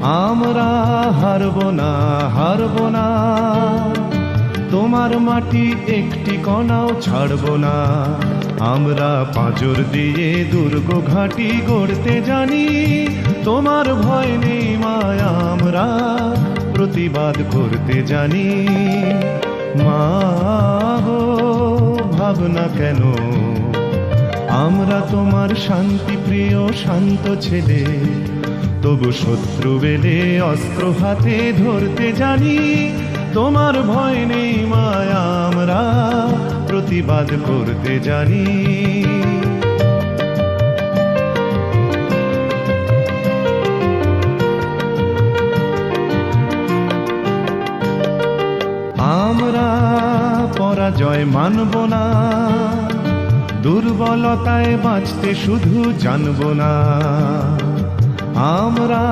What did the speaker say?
আমরা হারবো না, হারবো না, তোমার মাটি একটি কণাও ছাড়বো না। আমরা পাঁজর দিয়ে দুর্গ ঘাঁটি গড়তে জানি, তোমার ভয় নেই মায়া, আমরা প্রতিবাদ করতে জানি। মা গো ভাবনা কেন, আমরা তোমার শান্তি প্রিয় শান্ত ছেলে, তবু শত্রু বেলে অস্ত্র হাতে ধরতে জানি। তোমার ভয় নেই মায়া, আমরা প্রতিবাদ করতে জানি। আমরা পরাজয় মানব না, দুর্বলতায় বাঁচতে শুধু জানব না। আমরা